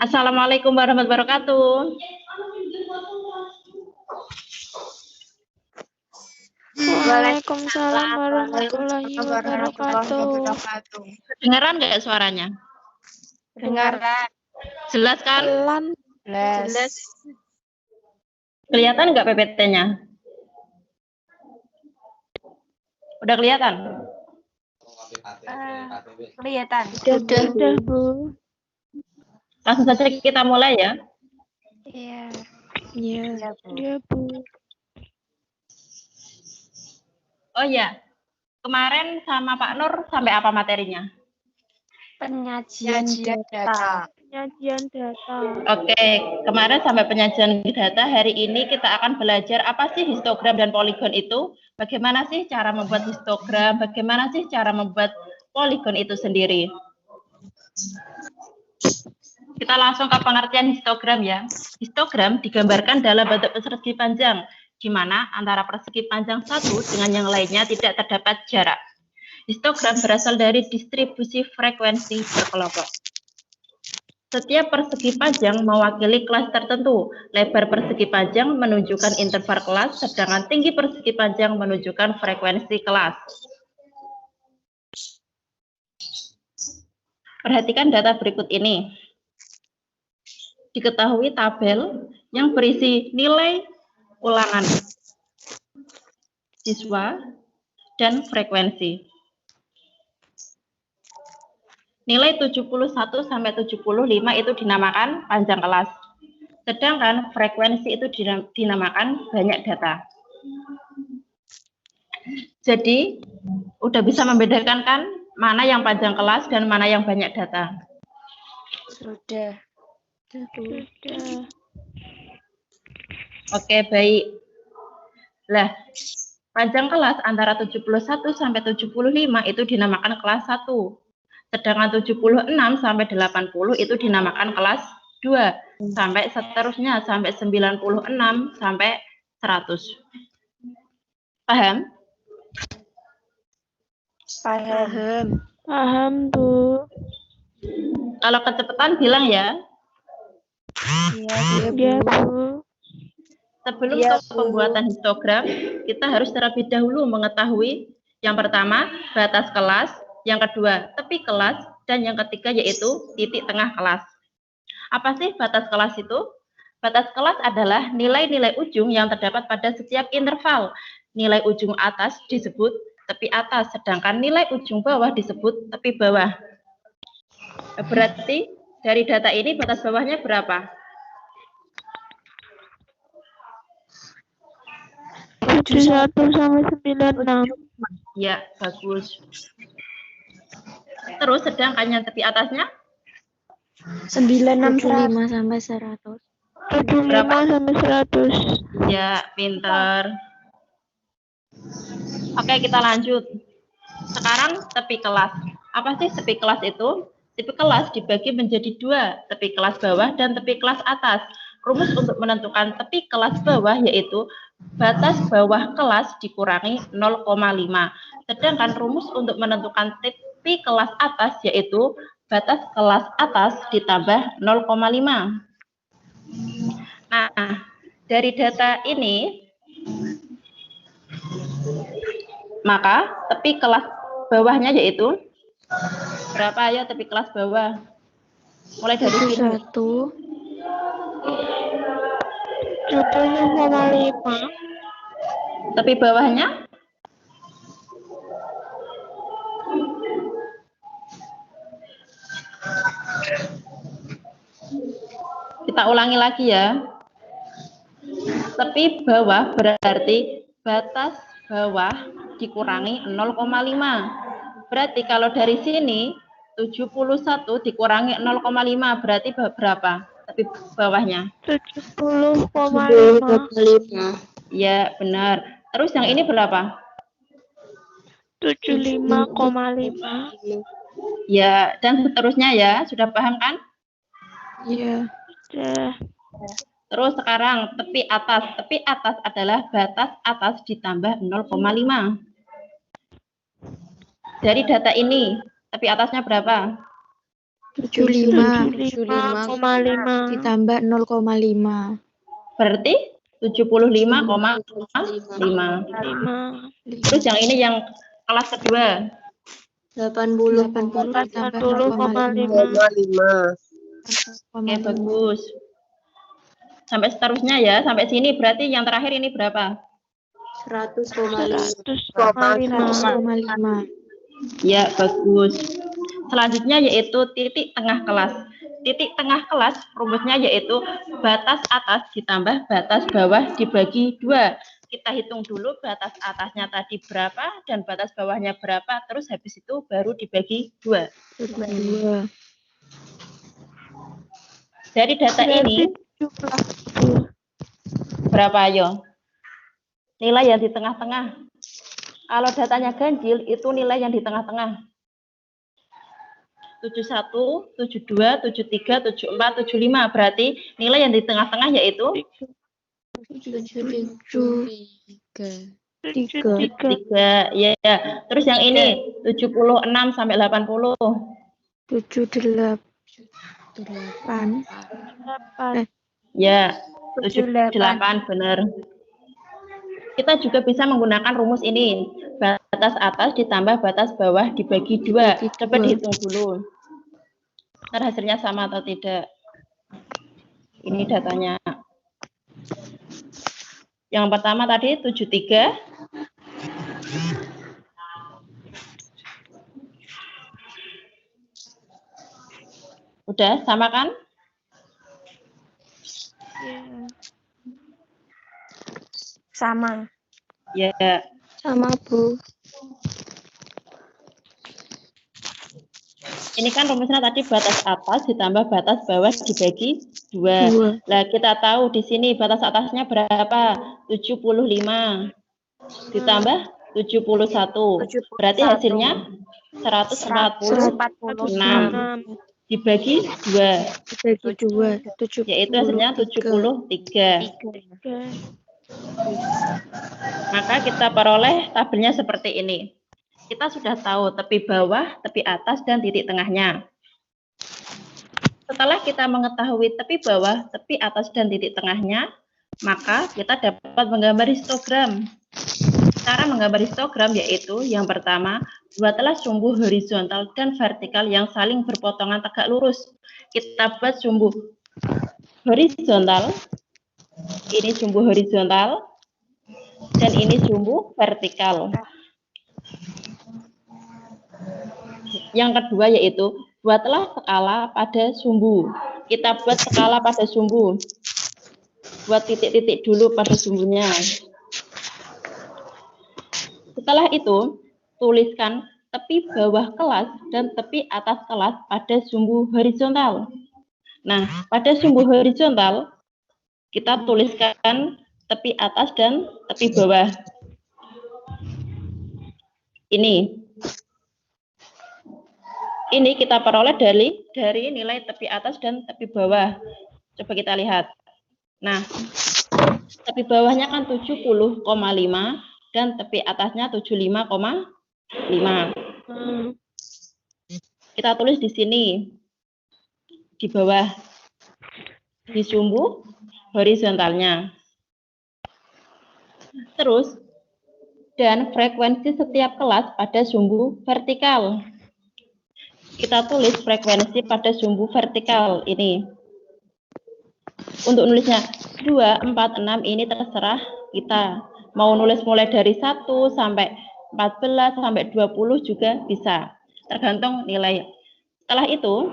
Assalamualaikum warahmatullahi wabarakatuh. Waalaikumsalam warahmatullahi wabarakatuh. Dengaran nggak suaranya? Dengaran. Jelas kan? Pelan. Jelas. Kelihatan nggak PPT-nya? Udah kelihatan? Kelihatan. Sudah, Bu. Langsung saja kita mulai ya. Iya. Iya, Bu. Iya, Bu. Oh ya, kemarin sama Pak Nur sampai apa materinya? Penyajian data. Penyajian data. Oke, kemarin sampai penyajian data. Hari ini kita akan belajar apa sih histogram dan poligon itu. Bagaimana sih cara membuat histogram, bagaimana sih cara membuat poligon itu sendiri. Kita langsung ke pengertian histogram ya. Histogram digambarkan dalam bentuk persegi panjang, di mana antara persegi panjang satu dengan yang lainnya tidak terdapat jarak. Histogram berasal dari distribusi frekuensi berkelompok. Setiap persegi panjang mewakili kelas tertentu. Lebar persegi panjang menunjukkan interval kelas, sedangkan tinggi persegi panjang menunjukkan frekuensi kelas. Perhatikan data berikut ini. Diketahui tabel yang berisi nilai ulangan siswa dan frekuensi. Nilai 71 sampai 75 itu dinamakan panjang kelas. Sedangkan frekuensi itu dinamakan banyak data. Jadi, udah bisa membedakan kan mana yang panjang kelas dan mana yang banyak data? Sudah. Sudah. Oke, baik. Lah, panjang kelas antara 71 sampai 75 itu dinamakan kelas 1. Sedangkan 76 sampai 80 itu dinamakan kelas 2. Sampai seterusnya, sampai 96 sampai 100. Paham? Paham. Paham, Bu. Kalau kecepatan bilang ya. Iya, Bu. Sebelum Iya, ke pembuatan histogram, kita harus terlebih dahulu mengetahui yang pertama, batas kelas, yang kedua, tepi kelas, dan yang ketiga yaitu titik tengah kelas. Apa sih batas kelas itu? Batas kelas adalah nilai-nilai ujung yang terdapat pada setiap interval. Nilai ujung atas disebut tepi atas, sedangkan nilai ujung bawah disebut tepi bawah. Berarti dari data ini batas bawahnya berapa? 71 sampai 96. Ya, bagus. Terus sedangkan yang tepi atasnya? 95 sampai 100. 75 sampai 100. Ya, pinter. Oke, kita lanjut. Sekarang tepi kelas. Apa sih tepi kelas itu? Tepi kelas dibagi menjadi dua, tepi kelas bawah dan tepi kelas atas. Rumus untuk menentukan tepi kelas bawah yaitu batas bawah kelas dikurangi 0,5. Sedangkan rumus untuk menentukan tepi kelas atas yaitu batas kelas atas ditambah 0,5. Nah, dari data ini, maka tepi kelas bawahnya yaitu berapa ya tepi kelas bawah? Mulai dari sini. 70,5. Tepi bawahnya? Kita ulangi lagi ya. Tepi bawah berarti batas bawah dikurangi 0,5. Berarti kalau dari sini 71 dikurangi 0,5 berarti berapa? Tepi bawahnya? 70,5. Ya, benar. Terus yang ini berapa? 75,5. Ya, dan seterusnya ya. Sudah paham kan? Iya. Sudah. Terus sekarang tepi atas. Tepi atas adalah batas atas ditambah 0,5. Dari data ini, tepi atasnya berapa? 75,5 ditambah 0,5. Berarti 75,5. 5. Terus yang ini yang kelas kedua. 80 ditambah 0,5. 80,5. Oke, bagus. Sampai seterusnya ya, sampai sini berarti yang terakhir ini berapa? 100,5. 100,5. Ya, bagus. Selanjutnya yaitu titik tengah kelas. Titik tengah kelas rumusnya yaitu batas atas ditambah batas bawah dibagi 2. Kita hitung dulu batas atasnya tadi berapa dan batas bawahnya berapa, terus habis itu baru dibagi 2. 2. Dari data ini berapa ayo? Nilai yang di tengah-tengah. Kalau datanya ganjil itu nilai yang di tengah-tengah. 71, 72, 73, 74, 75. Berarti nilai yang di tengah-tengah yaitu 3. Ya. Terus yang ini 76 sampai 80. 78. Ya, 78 benar. Kita juga bisa menggunakan rumus ini. Batas atas ditambah batas bawah dibagi 2. Coba dihitung dulu. Ntar hasilnya sama atau tidak. Ini datanya. Yang pertama tadi 73. Udah sama kan? Sama. Ya. Sama, Bu. Ini kan rumusnya tadi batas atas ditambah batas bawah dibagi 2. Nah, kita tahu di sini batas atasnya berapa? 75 ditambah 71. Berarti hasilnya 146 dibagi 2. Yaitu hasilnya 73. Maka kita peroleh tabelnya seperti ini. Kita sudah tahu tepi bawah, tepi atas, dan titik tengahnya. Setelah kita mengetahui tepi bawah, tepi atas, dan titik tengahnya, maka kita dapat menggambar histogram. Cara menggambar histogram yaitu yang pertama, buatlah sumbu horizontal dan vertikal yang saling berpotongan tegak lurus. Kita buat sumbu horizontal, ini sumbu horizontal, dan ini sumbu vertikal. Yang kedua yaitu buatlah skala pada sumbu. Kita buat skala pada sumbu. Buat titik-titik dulu pada sumbunya. Setelah itu, tuliskan tepi bawah kelas dan tepi atas kelas pada sumbu horizontal. Nah, pada sumbu horizontal, kita tuliskan tepi atas dan tepi bawah. Ini kita peroleh dari nilai tepi atas dan tepi bawah. Coba kita lihat. Nah, tepi bawahnya kan 70,5 dan tepi atasnya 75,5. Kita tulis di sini. Di bawah. Di sumbu horizontalnya. Terus, dan frekuensi setiap kelas pada sumbu vertikal. Kita tulis frekuensi pada sumbu vertikal ini. Untuk nulisnya 2, 4, 6 ini terserah kita. Mau nulis mulai dari 1 sampai 14 sampai 20 juga bisa. Tergantung nilai. Setelah itu,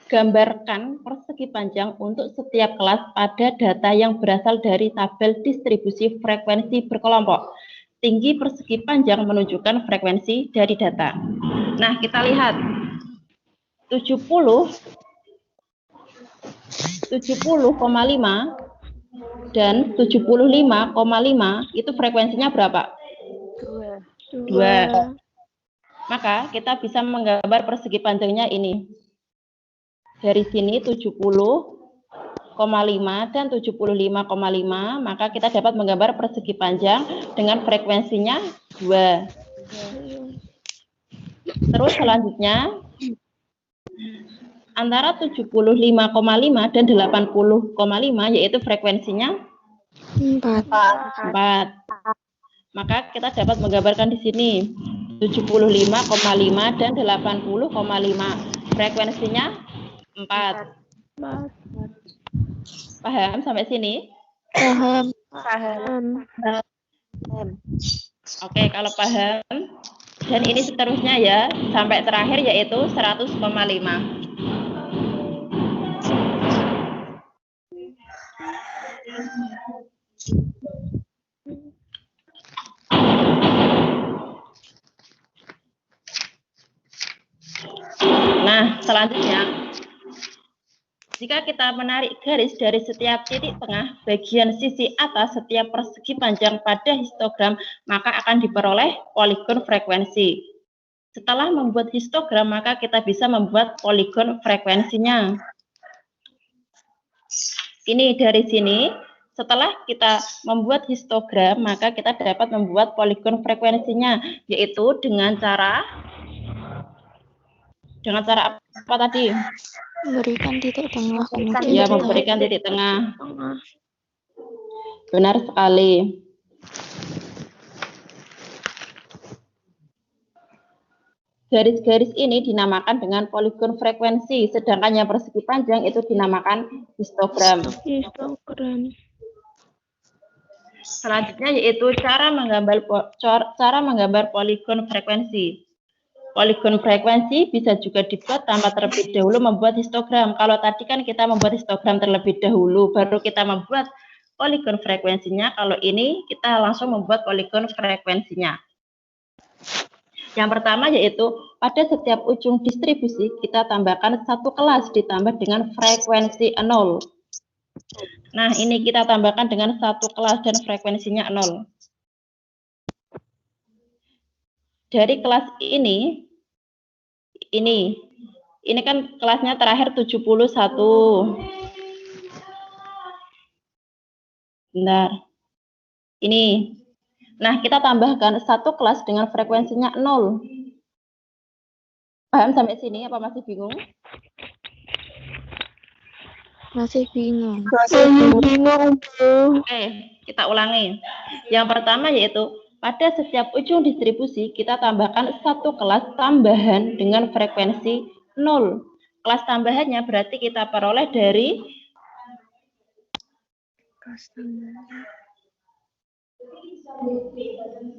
gambarkan persegi panjang untuk setiap kelas pada data yang berasal dari tabel distribusi frekuensi berkelompok. Tinggi persegi panjang menunjukkan frekuensi dari data. Nah, kita lihat 70,5 dan 75,5 itu frekuensinya berapa? 2. Maka kita bisa menggambar persegi panjangnya ini. Dari sini 70,5 dan 75,5, maka kita dapat menggambar persegi panjang dengan frekuensinya 2. Terus selanjutnya antara 75,5 dan 80,5 yaitu frekuensinya 4. 4. Maka kita dapat menggambarkan di sini 75,5 dan 80,5. Frekuensinya 4. Paham sampai sini? Paham. Oke, kalau paham. Dan ini seterusnya ya, sampai terakhir yaitu 100,5. Nah, selanjutnya, jika kita menarik garis dari setiap titik tengah bagian sisi atas setiap persegi panjang pada histogram, maka akan diperoleh poligon frekuensi. Setelah membuat histogram, maka kita bisa membuat poligon frekuensinya. Ini dari sini, setelah kita membuat histogram, maka kita dapat membuat poligon frekuensinya, yaitu dengan cara apa tadi? Memberikan titik tengah. Ya, memberikan titik tengah. Benar sekali. Garis-garis ini dinamakan dengan poligon frekuensi, sedangkan yang persegi panjang itu dinamakan histogram. Selanjutnya yaitu cara menggambar poligon frekuensi. Poligon frekuensi bisa juga dibuat tanpa terlebih dahulu membuat histogram. Kalau tadi kan kita membuat histogram terlebih dahulu, baru kita membuat poligon frekuensinya. Kalau ini kita langsung membuat poligon frekuensinya. Yang pertama yaitu pada setiap ujung distribusi kita tambahkan satu kelas ditambah dengan frekuensi 0. Nah, ini kita tambahkan dengan satu kelas dan frekuensinya 0. Dari kelas ini kan kelasnya terakhir 71. Bentar. Ini. Nah, kita tambahkan satu kelas dengan frekuensinya 0. Paham sampai sini apa masih bingung? Masih bingung. Oke, kita ulangi. Yang pertama yaitu pada setiap ujung distribusi kita tambahkan satu kelas tambahan dengan frekuensi 0. Kelas tambahannya berarti kita peroleh dari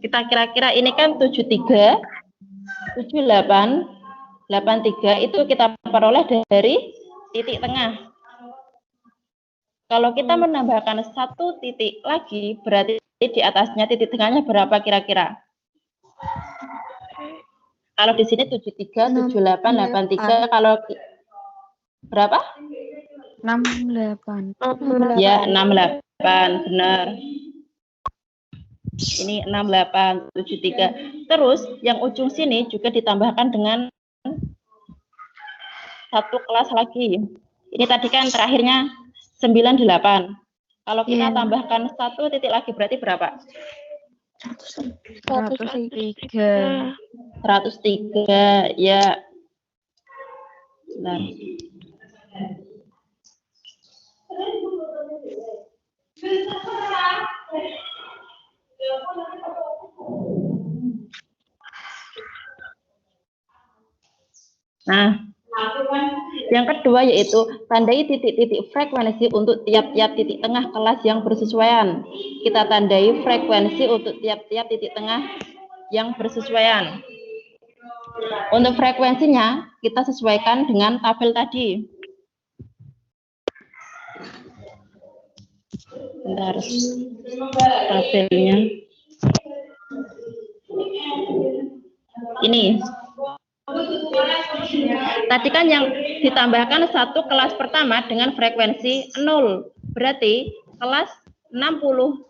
kita kira-kira ini kan 73, 78, 83 itu kita peroleh dari titik tengah. Kalau kita menambahkan satu titik lagi, berarti di atasnya titik tengahnya berapa kira-kira? Kalau di sini 73, 78, 83, kalau berapa? 68. Ya, 68, benar. Ini 68, 73. Terus yang ujung sini juga ditambahkan dengan satu kelas lagi. Ini tadi kan terakhirnya 98. Kalau kita tambahkan satu titik lagi berarti berapa? 103. 103, ya. Bentar. Nah, yang kedua yaitu tandai titik-titik frekuensi untuk tiap-tiap titik tengah kelas yang bersesuaian. Kita tandai frekuensi untuk tiap-tiap titik tengah yang bersesuaian. Untuk frekuensinya kita sesuaikan dengan tabel tadi. Bentar, tabelnya. Ini. Tadi kan yang ditambahkan satu kelas pertama dengan frekuensi 0. Berarti kelas 60.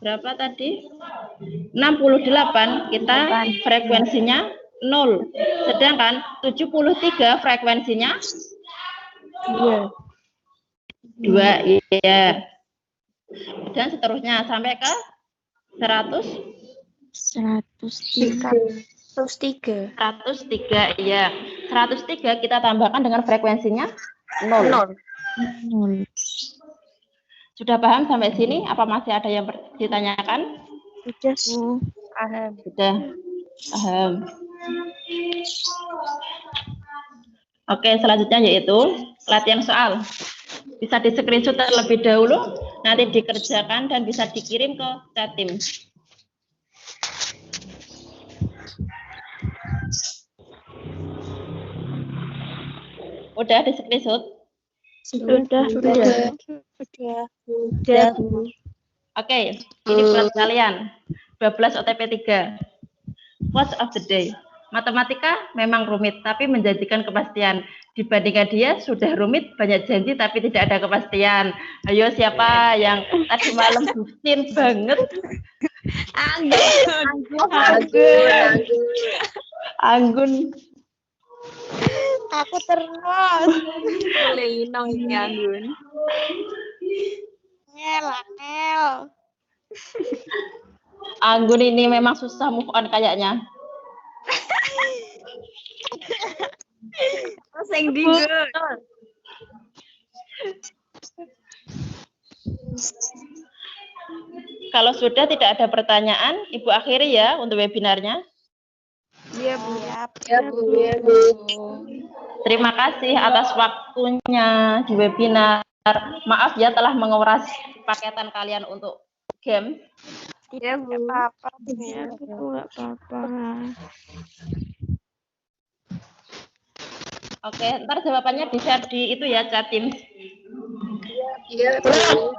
Berapa tadi? 68 kita frekuensinya 0. Sedangkan 73 frekuensinya 2. Iya. Dan seterusnya sampai ke 100. 103. 103, iya. 103 kita tambahkan dengan frekuensinya 0. 0. Sudah paham sampai sini? Apa masih ada yang ditanyakan? Sudah, Bu. Paham. Sudah paham. Oke, selanjutnya yaitu latihan soal. Bisa di screenshot terlebih dahulu, nanti dikerjakan dan bisa dikirim ke Jatim. Udah di screenshot? Sudah. Oke, ini buat kalian. 12 OTP 3. Quotes of the day. Matematika memang rumit, tapi menjanjikan kepastian. Dibandingkan dia, sudah rumit, banyak janji, tapi tidak ada kepastian. Ayo, siapa yang tadi malam bucin banget? Anggun. Aku terus. Lenong ini Anggun. Ngel. Anggun ini memang susah move on kayaknya. Sing digo. Kalau sudah tidak ada pertanyaan, Ibu akhiri ya untuk webinarnya. Iya, Bu. Terima kasih atas waktunya di webinar. Maaf ya telah menguras paketan kalian untuk game. Iya, Bu. Apa-apa. Ya, enggak apa-apa. Oke, ntar jawabannya bisa di itu ya, chat Teams. Iya, Bu.